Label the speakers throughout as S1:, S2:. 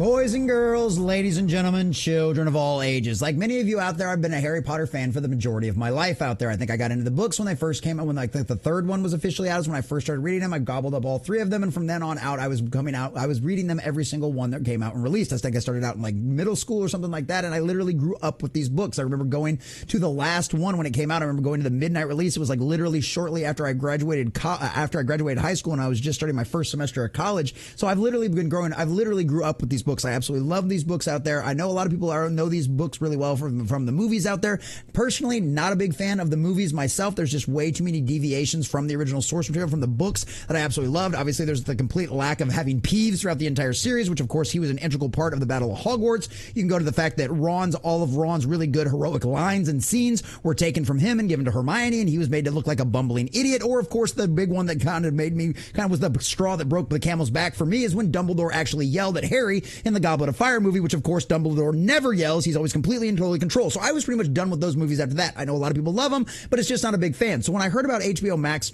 S1: Boys and girls, ladies and gentlemen, children of all ages. Like many of you out there, I've been a Harry Potter fan for the majority of my life out there. I think I got into the books when they first came out, when like the third one was officially out is when I first started reading them. I gobbled up all three of them, and from then on out, I was reading them every single one that came out and released. I think I started out in like middle school or something like that, and I literally grew up with these books. I remember going to the last one when it came out. I remember going to the midnight release. It was like literally shortly after I graduated high school, and I was just starting my first semester of college. So I've literally grew up with these books. I absolutely love these books out there. I know a lot of people know these books really well from the movies out there. Personally, not a big fan of the movies myself. There's just way too many deviations from the original source material from the books that I absolutely loved. Obviously, there's the complete lack of having Peeves throughout the entire series, which of course he was an integral part of the Battle of Hogwarts. You can go to the fact that all of Ron's really good heroic lines and scenes were taken from him and given to Hermione, and he was made to look like a bumbling idiot. Or of course, the big one that kind of was the straw that broke the camel's back for me is when Dumbledore actually yelled at Harry in the Goblet of Fire movie, which of course Dumbledore never yells. He's always completely and totally controlled. So I was pretty much done with those movies after that. I know a lot of people love them, but it's just not a big fan. So when I heard about HBO Max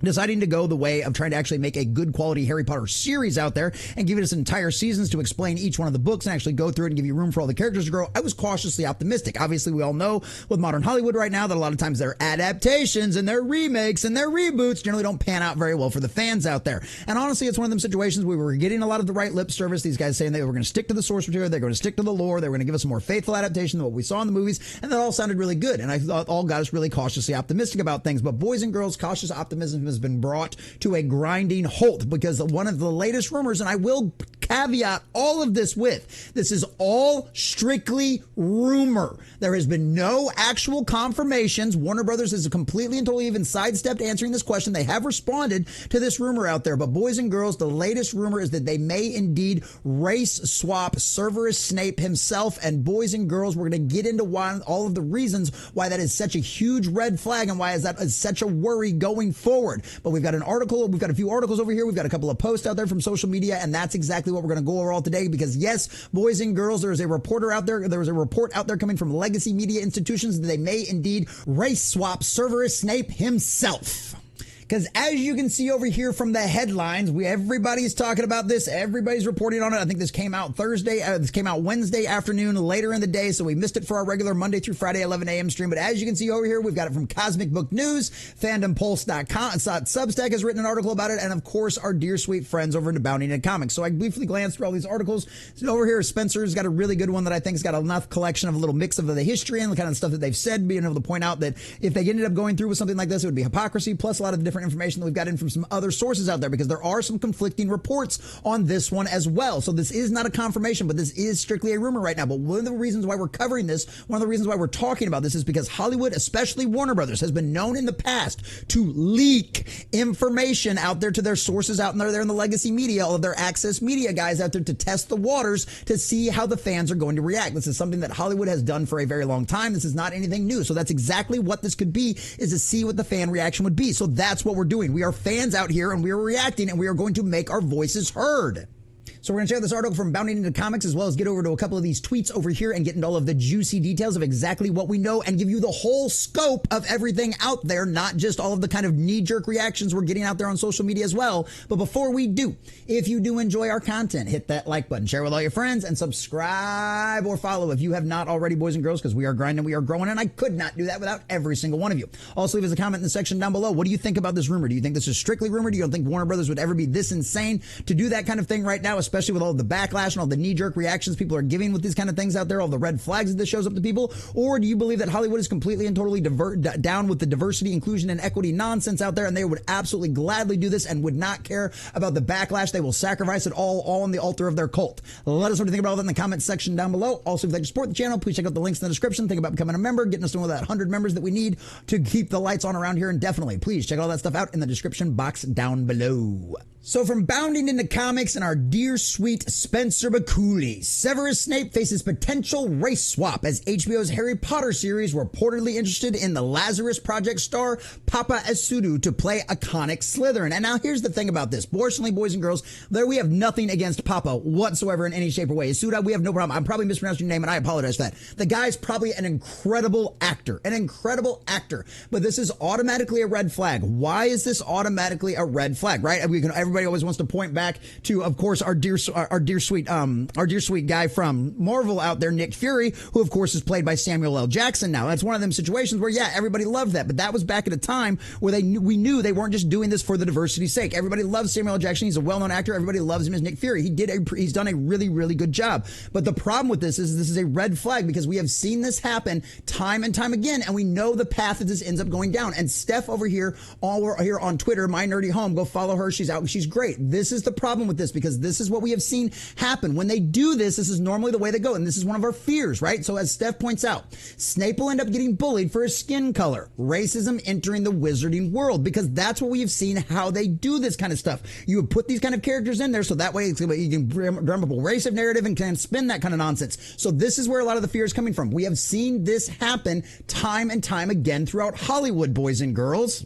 S1: deciding to go the way of trying to actually make a good quality Harry Potter series out there and give us entire seasons to explain each one of the books and actually go through it and give you room for all the characters to grow, I was cautiously optimistic. Obviously, we all know with modern Hollywood right now that a lot of times their adaptations and their remakes and their reboots generally don't pan out very well for the fans out there. And honestly, it's one of them situations where we were getting a lot of the right lip service. These guys saying they were going to stick to the source material, they're going to stick to the lore, they were going to give us a more faithful adaptation than what we saw in the movies, and that all sounded really good. And I thought all got us really cautiously optimistic about things. But boys and girls, cautious optimism has been brought to a grinding halt because one of the latest rumors, and I will caveat all of this with, this is all strictly rumor. There has been no actual confirmations. Warner Brothers has completely and totally even sidestepped answering this question. They have responded to this rumor out there, but boys and girls, the latest rumor is that they may indeed race swap Severus Snape himself. And boys and girls, we're going to get into all of the reasons why that is such a huge red flag and why that is such a worry going forward. But we've got we've got a few articles over here. We've got a couple of posts out there from social media, and that's exactly what we're going to go over all today because yes, boys and girls, there was a report out there coming from legacy media institutions that they may indeed race swap Severus Snape himself. Because as you can see over here from the headlines, everybody's talking about this. Everybody's reporting on it. I think this came out Wednesday afternoon, later in the day. So we missed it for our regular Monday through Friday, 11 a.m. stream. But as you can see over here, we've got it from Cosmic Book News, fandompulse.com. Substack has written an article about it. And of course, our dear sweet friends over in Bounding in Comics. So I briefly glanced through all these articles. So over here, Spencer's got a really good one that I think has got enough collection of a little mix of the history and the kind of stuff that they've said, being able to point out that if they ended up going through with something like this, it would be hypocrisy, plus a lot of different information that we've got in from some other sources out there because there are some conflicting reports on this one as well. So this is not a confirmation, but this is strictly a rumor right now. But one of the reasons why we're covering this, one of the reasons why we're talking about this is because Hollywood, especially Warner Brothers, has been known in the past to leak information out there to their sources out there in the legacy media, all of their access media guys out there to test the waters to see how the fans are going to react. This is something that Hollywood has done for a very long time. This is not anything new. So that's exactly what this could be, is to see what the fan reaction would be. So that's what we're doing. We are fans out here and we are reacting and we are going to make our voices heard. So we're going to share this article from Bounding into Comics as well as get over to a couple of these tweets over here and get into all of the juicy details of exactly what we know and give you the whole scope of everything out there, not just all of the kind of knee-jerk reactions we're getting out there on social media as well. But before we do, if you do enjoy our content, hit that like button, share with all your friends, and subscribe or follow if you have not already, boys and girls, because we are grinding, we are growing, and I could not do that without every single one of you. Also, leave us a comment in the section down below. What do you think about this rumor? Do you think this is strictly rumor? Do you think Warner Brothers would ever be this insane to do that kind of thing right now, especially with all the backlash and all the knee-jerk reactions people are giving with these kind of things out there, all the red flags that this shows up to people? Or do you believe that Hollywood is completely and totally down with the diversity, inclusion, and equity nonsense out there, and they would absolutely gladly do this and would not care about the backlash? They will sacrifice it all on the altar of their cult. Let us know what you think about all that in the comments section down below. Also, if you'd like to support the channel, please check out the links in the description. Think about becoming a member, getting us to one of that 100 members that we need to keep the lights on around here, and definitely, please check all that stuff out in the description box down below. So from Bounding into Comics and our dear sweet Spencer McCooley, Severus Snape faces potential race swap as HBO's Harry Potter series reportedly interested in the Lazarus Project star Papa Asudu to play iconic Slytherin. And now here's the thing about this. Fortunately, boys and girls, we have nothing against Papa whatsoever in any shape or way. Asuda, we have no problem. I'm probably mispronouncing your name and I apologize for that. The guy's probably an incredible actor, but this is automatically a red flag. Why is this automatically a red flag, right? Everybody always wants to point back to, of course, our dear sweet guy from Marvel out there, Nick Fury, who of course is played by Samuel L. Jackson now. That's one of them situations where, yeah, everybody loved that, but that was back at a time where we knew they weren't just doing this for the diversity's sake. Everybody loves Samuel L. Jackson. He's a well-known actor. Everybody loves him as Nick Fury. He's done a really, really good job. But the problem with this is a red flag because we have seen this happen time and time again, and we know the path that this ends up going down. And Steph over here on Twitter, My Nerdy Home, go follow her. She's great. This is the problem with this because this is what we have seen happen. When they do this is normally the way they go, and this is one of our fears, right? So as Steph points out, Snape will end up getting bullied for his skin color, racism entering the wizarding world, because that's what we have seen how they do this kind of stuff. You would put these kind of characters in there so that way you can drum up a racist narrative and can spin that kind of nonsense. So this is where a lot of the fear is coming from. We have seen this happen time and time again throughout Hollywood, boys and girls.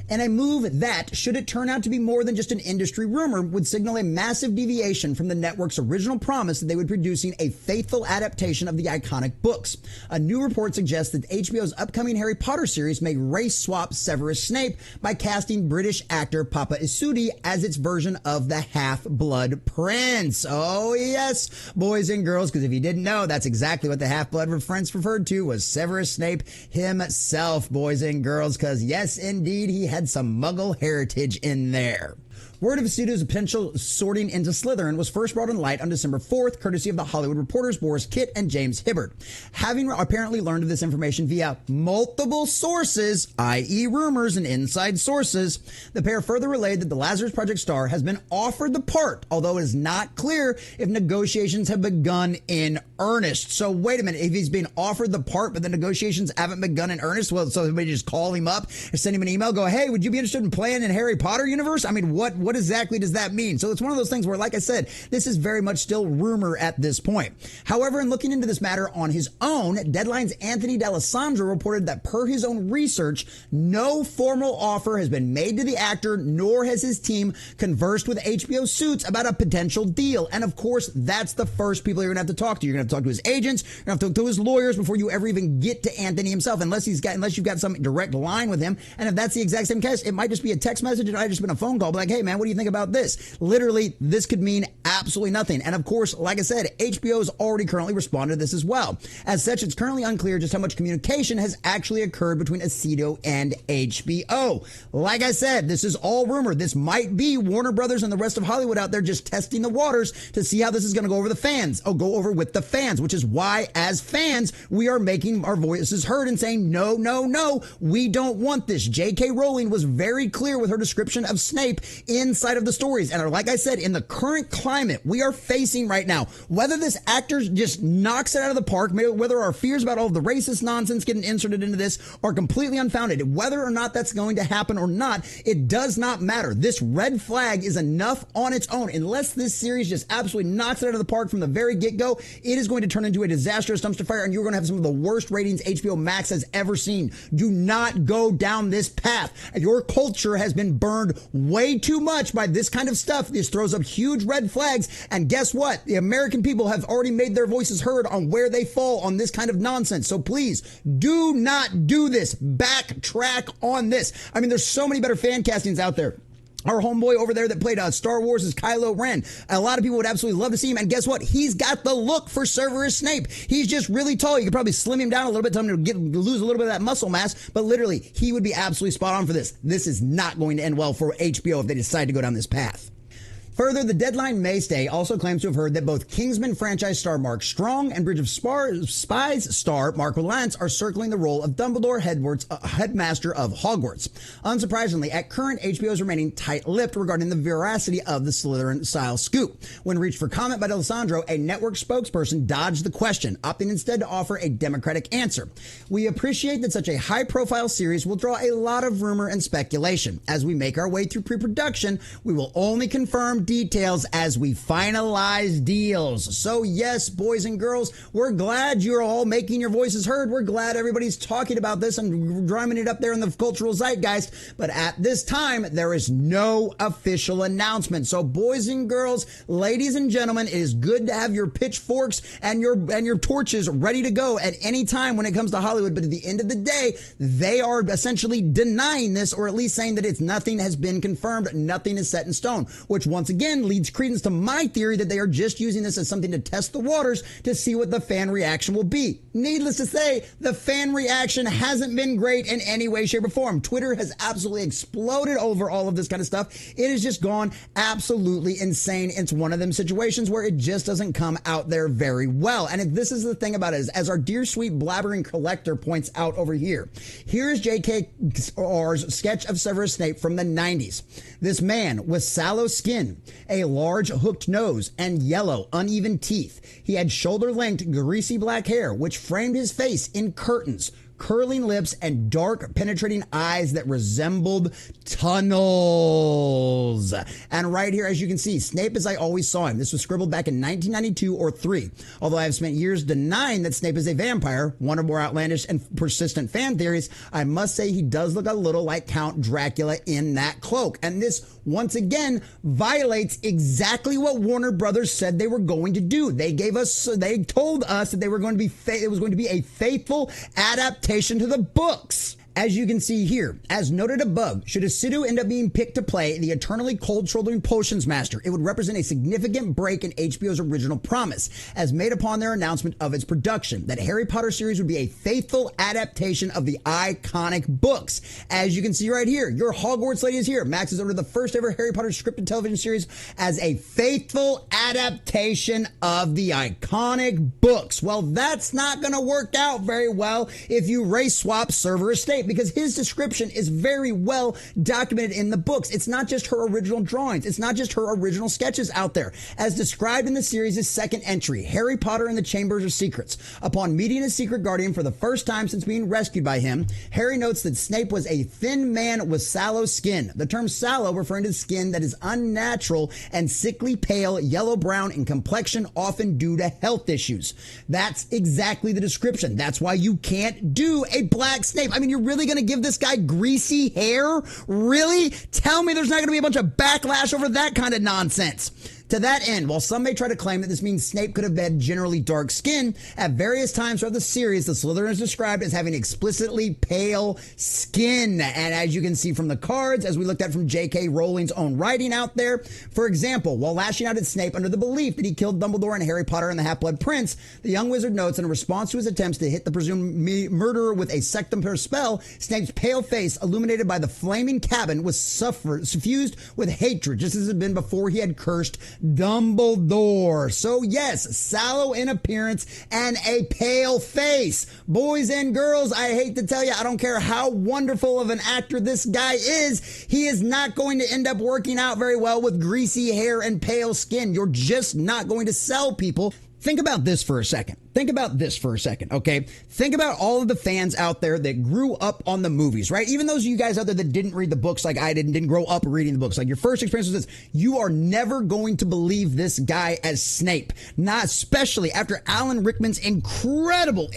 S1: And a move that, should it turn out to be more than just an industry rumor, would signal a massive deviation from the network's original promise that they would be producing a faithful adaptation of the iconic books. A new report suggests that HBO's upcoming Harry Potter series may race swap Severus Snape by casting British actor Papa Isudi as its version of the Half-Blood Prince. Oh yes, boys and girls, because if you didn't know, that's exactly what the Half-Blood Prince referred to was Severus Snape himself, boys and girls, because yes, indeed, he had some Muggle heritage in there. Word of Isud's potential sorting into Slytherin was first brought in light on December 4th, courtesy of The Hollywood Reporters Boris Kitt and James Hibbert. Having apparently learned of this information via multiple sources, i.e. rumors and inside sources, the pair further relayed that the Lazarus Project star has been offered the part, although it is not clear if negotiations have begun in earnest. So wait a minute, if he's been offered the part but the negotiations haven't begun in earnest, well, so everybody just call him up and send him an email, go, hey, would you be interested in playing in Harry Potter universe? I mean, what exactly does that mean? So it's one of those things where, like I said, this is very much still rumor at this point. However, in looking into this matter on his own, Deadline's Anthony D'Alessandro reported that per his own research, no formal offer has been made to the actor, nor has his team conversed with HBO Suits about a potential deal. And of course, that's the first people you're going to have to talk to. You're going to have to talk to his agents, you're going to have to talk to his lawyers before you ever even get to Anthony himself, unless you've got some direct line with him. And if that's the exact same case, it might just be a text message, it might have just been a phone call, but like, hey man, what do you think about this? Literally, this could mean absolutely nothing. And of course, like I said, HBO has already currently responded to this as well. As such, it's currently unclear just how much communication has actually occurred between Aceto and HBO. Like I said, this is all rumor. This might be Warner Brothers and the rest of Hollywood out there just testing the waters to see how this is going to go over with the fans, which is why, as fans, we are making our voices heard and saying, no, no, no, we don't want this. J.K. Rowling was very clear with her description of Snape inside of the stories. And like I said, in the current climate we are facing right now, whether this actor just knocks it out of the park, whether our fears about all of the racist nonsense getting inserted into this are completely unfounded, whether or not that's going to happen or not, it does not matter. This red flag is enough on its own. Unless this series just absolutely knocks it out of the park from the very get-go, it is going to turn into a disastrous dumpster fire, and you're going to have some of the worst ratings HBO Max has ever seen. Do not go down this path. Your culture has been burned way too much by this kind of stuff. This throws up huge red flags, and guess what? The American people have already made their voices heard on where they fall on this kind of nonsense. So please, do not do this. Backtrack on this. I mean, there's so many better fan castings out there. Our homeboy over there that played Star Wars is Kylo Ren. A lot of people would absolutely love to see him. And guess what? He's got the look for Severus Snape. He's just really tall. You could probably slim him down a little bit, tell him to lose a little bit of that muscle mass. But literally, he would be absolutely spot on for this. This is not going to end well for HBO if they decide to go down this path. Further, the Deadline mainstay also claims to have heard that both Kingsman franchise star Mark Strong and Bridge of Spies star Mark Rylance are circling the role of Dumbledore, headmaster of Hogwarts. Unsurprisingly, at current, HBO is remaining tight-lipped regarding the veracity of the Slytherin-style scoop. When reached for comment by D'Alessandro, a network spokesperson dodged the question, opting instead to offer a democratic answer. We appreciate that such a high-profile series will draw a lot of rumor and speculation. As we make our way through pre-production, we will only confirm details as we finalize deals. So yes, boys and girls, we're glad you're all making your voices heard. We're glad everybody's talking about this and drumming it up there in the cultural zeitgeist. But at this time, there is no official announcement. So boys and girls, ladies and gentlemen, it is good to have your pitchforks and your torches ready to go at any time when it comes to Hollywood. But at the end of the day, they are essentially denying this, or at least saying that nothing has been confirmed, nothing is set in stone, which once again leads credence to my theory that they are just using this as something to test the waters to see what the fan reaction will be. Needless to say, the fan reaction hasn't been great in any way, shape, or form. Twitter has absolutely exploded over all of this kind of stuff. It has just gone absolutely insane. It's one of them situations where it just doesn't come out there very well. And this is the thing about it, is as our dear sweet blabbering collector points out over here, here is JKR's sketch of Severus Snape from the 90s. This man with sallow skin, a large hooked nose, and yellow, uneven teeth. He had shoulder-length, greasy black hair, which framed his face in curtains, curling lips, and dark, penetrating eyes that resembled tunnels. And right here, as you can see, Snape as I always saw him. This was scribbled back in 1992 or 3. Although I have spent years denying that Snape is a vampire, one of more outlandish and persistent fan theories, I must say he does look a little like Count Dracula in that cloak. And this, once again, violates exactly what Warner Brothers said they were going to do. They told us that they were going to be, it was going to be a faithful adaptation to the books. As you can see here, as noted above, should Acidu end up being picked to play the eternally cold-shouldering potions master, it would represent a significant break in HBO's original promise, as made upon their announcement of its production, that Harry Potter series would be a faithful adaptation of the iconic books. As you can see right here, your Hogwarts lady is here. Max has ordered the first ever Harry Potter scripted television series as a faithful adaptation of the iconic books. Well, that's not going to work out very well if you race swap Severus Snape, because his description is very well documented in the books. It's not just her original drawings. It's not just her original sketches out there. As described in the series' second entry, Harry Potter and the Chambers of Secrets. Upon meeting his secret guardian for the first time since being rescued by him, Harry notes that Snape was a thin man with sallow skin. The term sallow referring to skin that is unnatural and sickly pale, yellow-brown in complexion, often due to health issues. That's exactly the description. That's why you can't do a black Snape. I mean, you're really going to give this guy greasy hair? Really? Tell me there's not going to be a bunch of backlash over that kind of nonsense. To that end, while some may try to claim that this means Snape could have had generally dark skin, at various times throughout the series, the Slytherin is described as having explicitly pale skin. And as you can see from the cards, as we looked at from J.K. Rowling's own writing out there, for example, while lashing out at Snape under the belief that he killed Dumbledore and Harry Potter and the Half-Blood Prince, the young wizard notes in response to his attempts to hit the presumed murderer with a sectum spell, Snape's pale face, illuminated by the flaming cabin, was suffused with hatred, just as it had been before he had cursed Dumbledore. So yes, sallow in appearance and a pale face. Boys and girls, I hate to tell you, I don't care how wonderful of an actor this guy is, he is not going to end up working out very well with greasy hair and pale skin. You're just not going to sell people. Think about this for a second. Okay? Think about all of the fans out there that grew up on the movies, right? Even those of you guys out there that didn't read the books like I didn't grow up reading the books. Like your first experience was this. You are never going to believe this guy as Snape. Not especially after Alan Rickman's incredible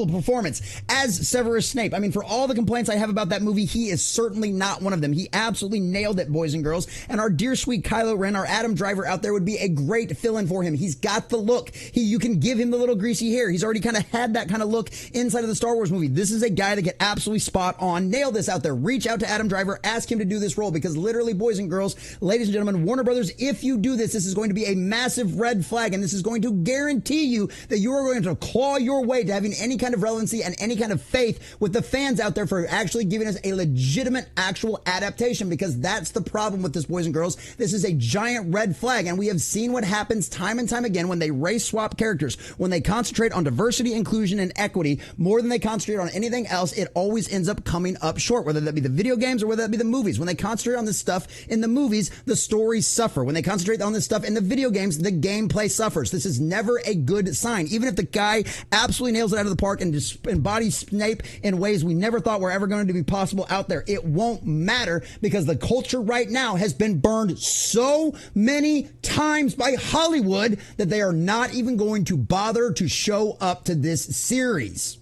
S1: performance as Severus Snape. I mean, for all the complaints I have about that movie, he is certainly not one of them. He absolutely nailed it, boys and girls. And our dear sweet Kylo Ren, our Adam Driver out there would be a great fill-in for him. He's got the look. You can give him the little greasy hair. He's already kind of had that kind of look inside of the Star Wars movie. This is a guy that can absolutely spot on. Nail this out there. Reach out to Adam Driver. Ask him to do this role, because literally, boys and girls, ladies and gentlemen, Warner Brothers, if you do this, this is going to be a massive red flag, and this is going to guarantee you that you are going to claw your way to having any kind of relevancy and any kind of faith with the fans out there for actually giving us a legitimate, actual adaptation, because that's the problem with this, boys and girls. This is a giant red flag, and we have seen what happens time and time again when they race swap characters. When they concentrate on diversity, inclusion, and equity more than they concentrate on anything else, it always ends up coming up short, whether that be the video games or whether that be the movies. When they concentrate on this stuff in the movies, the stories suffer. When they concentrate on this stuff in the video games, the gameplay suffers. This is never a good sign. Even if the guy absolutely nails it out of the park and just embodies Snape in ways we never thought were ever going to be possible out there, it won't matter, because the culture right now has been burned so many times by Hollywood that they are not even going to bother to show up to this series.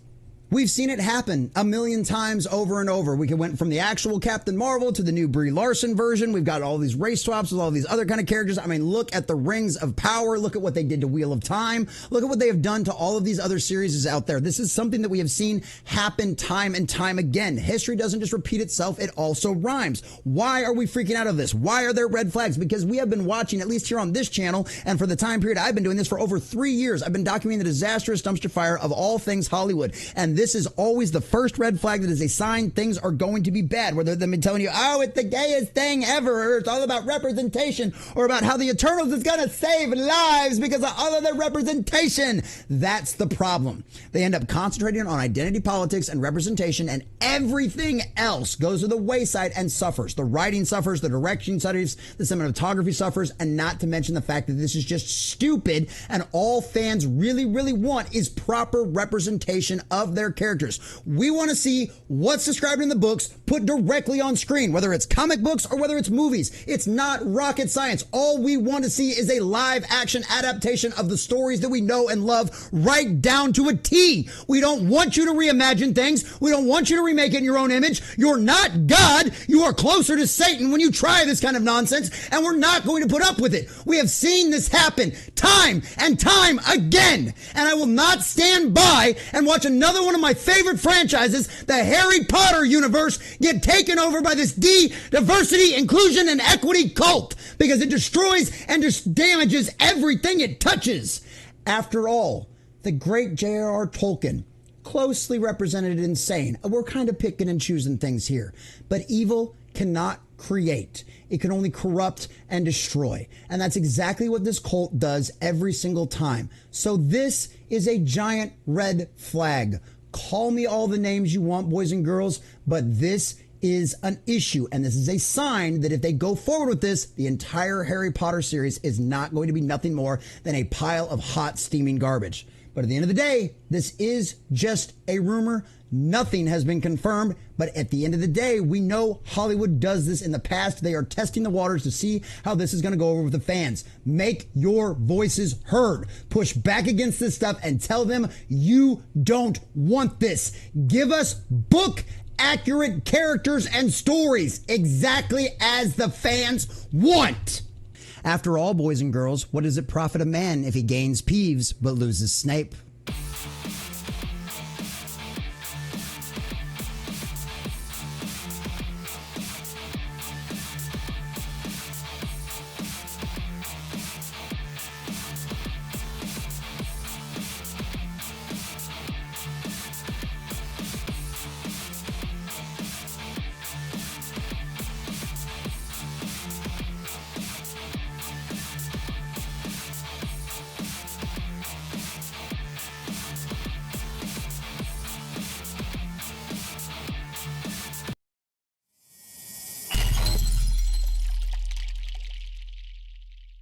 S1: We've seen it happen a million times over and over. We went from the actual Captain Marvel to the new Brie Larson version. We've got all these race swaps with all these other kind of characters. I mean, look at the Rings of Power. Look at what they did to Wheel of Time. Look at what they have done to all of these other series out there. This is something that we have seen happen time and time again. History doesn't just repeat itself. It also rhymes. Why are we freaking out of this? Why are there red flags? Because we have been watching, at least here on this channel, and for the time period I've been doing this for over 3 years, I've been documenting the disastrous dumpster fire of all things Hollywood. And this is always the first red flag that is a sign things are going to be bad. Whether they've been telling you, oh, it's the gayest thing ever, or it's all about representation, or about how the Eternals is going to save lives because of all of their representation. That's the problem. They end up concentrating on identity politics and representation, and everything else goes to the wayside and suffers. The writing suffers, the direction suffers, the cinematography suffers, and not to mention the fact that this is just stupid, and all fans really, really want is proper representation of their characters. We want to see what's described in the books put directly on screen, whether it's comic books or whether it's movies. It's not rocket science. All we want to see is a live action adaptation of the stories that we know and love right down to a T. We don't want you to reimagine things. We don't want you to remake it in your own image. You're not God. You are closer to Satan when you try this kind of nonsense, and we're not going to put up with it. We have seen this happen time and time again, and I will not stand by and watch another one of my favorite franchises, the Harry Potter universe, get taken over by this diversity, inclusion, and equity cult, because it destroys and just damages everything it touches. After all, the great J.R.R. Tolkien closely represented insane. We're kind of picking and choosing things here, but evil cannot create. It can only corrupt and destroy. And that's exactly what this cult does every single time. So this is a giant red flag. Call me all the names you want, boys and girls, but this is an issue. And this is a sign that if they go forward with this, the entire Harry Potter series is not going to be nothing more than a pile of hot, steaming garbage. But at the end of the day, this is just a rumor. Nothing has been confirmed, but at the end of the day, we know Hollywood does this in the past. They are testing the waters to see how this is going to go over with the fans. Make your voices heard. Push back against this stuff and tell them you don't want this. Give us book accurate characters and stories exactly as the fans want. After all, boys and girls, what does it profit a man if he gains Peeves but loses Snape?